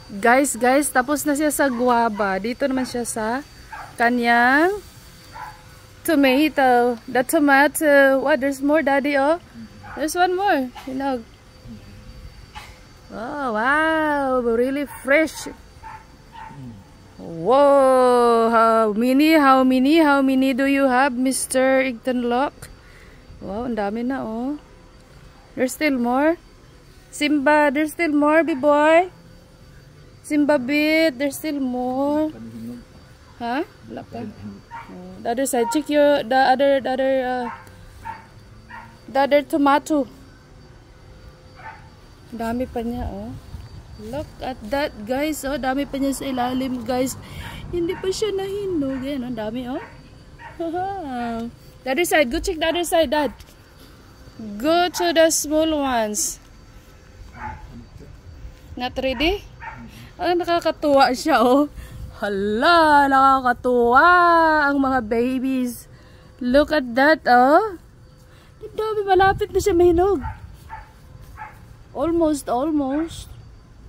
Guys, tapos na siya sa guava. Dito naman siya sa kanyang tomato. The tomato. What? There's more, Daddy, oh. There's one more. Hinog. Oh, wow. Really fresh. Whoa. How many do you have, Mr. Igtanlock? Wow, ang dami na, oh. There's still more. Simba, there's still more, B-boy. Simba bit, there's still more. Huh? Wala pa. The other side. Check your the other tomato. Dami pa niya, oh. Look at that, guys. Oh, dami pa niya sa ilalim, guys. Hindi pa siya nahinog. Yan, oh, dami, oh. The other side. Go check the other side, Dad. Go to the small ones. Not ready? Ang nakakatuwa siya, oh. Hala, nakakatuwa ang mga babies. Look at that, oh. Dami, malapit na siya mahinog. Almost.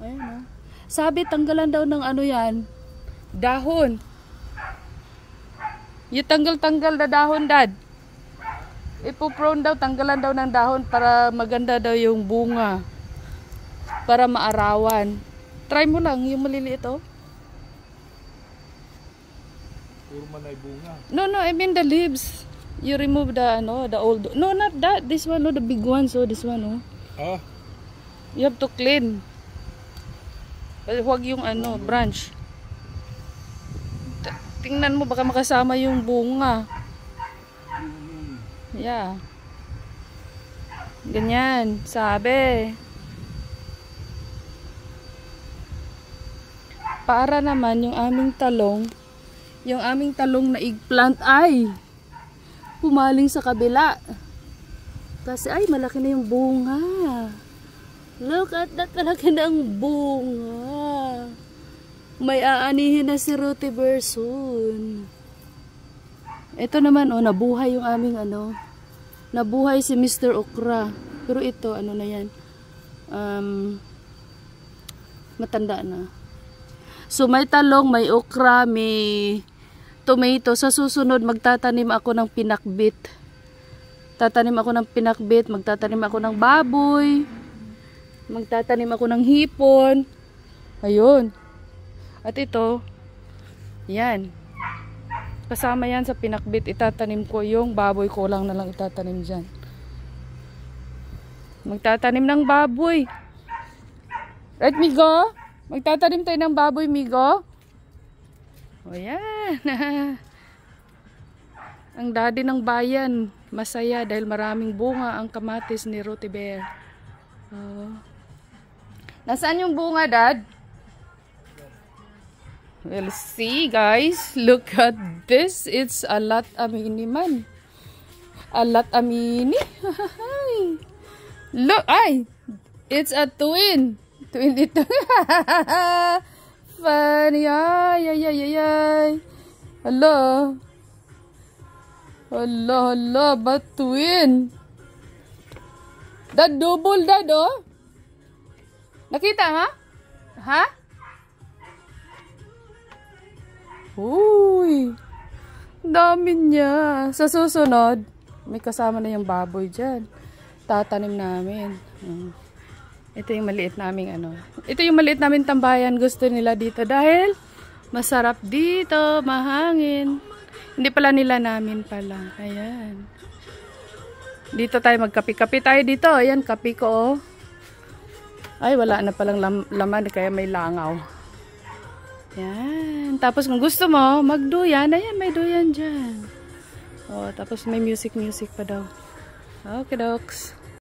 Ayun, oh. Sabi, tanggalan daw ng ano yan. Dahon. Yung tanggal na dahon, Dad. Ipo-prone daw, tanggalan daw ng dahon para maganda daw yung bunga. Para maarawan. Try mo lang yung maliliit, oh. Puro man ay bunga. No, I mean the leaves. You remove the old. No, not that. This one, no, the big one. So this one, oh. Ah. You have to clean. Huwag yung branch. Tingnan mo, baka makasama yung bunga. Yeah. Ganyan, sabi. Para naman yung aming talong na eggplant ay pumaling sa kabila. Kasi ay malaki na yung bunga. Look at that, malaki na ang bunga. May aanihin na si Ruthie Bear soon. Ito naman, oh, nabuhay yung aming nabuhay si Mr. Okra. Pero ito, ano na yan, matanda na. So may talong, may okra, may tomato. Sa susunod, magtatanim ako ng pinakbit. Magtatanim ako ng baboy. Magtatanim ako ng hipon. Ayun. At ito, yan. Kasama yan sa pinakbit. Itatanim ko yung baboy ko lang na lang itatanim dyan. Magtatanim ng baboy. Right, Migo? Magtatanim tayo ng baboy, Migo. O yan. Ang daddy ng bayan. Masaya dahil maraming bunga ang kamatis ni Ruthie Bear. Nasaan yung bunga, Dad? Well, see, guys. Look at this. It's a lot amini man. A lot amini. Look, ay! It's a twin. Twin ito. Funny. Ay. Hello. Hello. But twin. Dad, double, Dad, oh. Nakita, ha? Ha? Uy. Dami niya. Sa susunod, may kasama na yung baboy dyan. Tatanim namin. Ito yung maliit naming Ito yung maliit namin tambayan. Gusto nila dito dahil masarap dito, mahangin. Hindi pala nila namin pala. Ayan. Dito tayo magkapi-kapi tayo dito. Ayan, kapi ko, oh. Ay, wala na palang laman kaya may langaw. Yan. Tapos kung gusto mo, magduyan. Ayan, may duyan dyan. Oh, tapos may music pa daw. Okay, doks.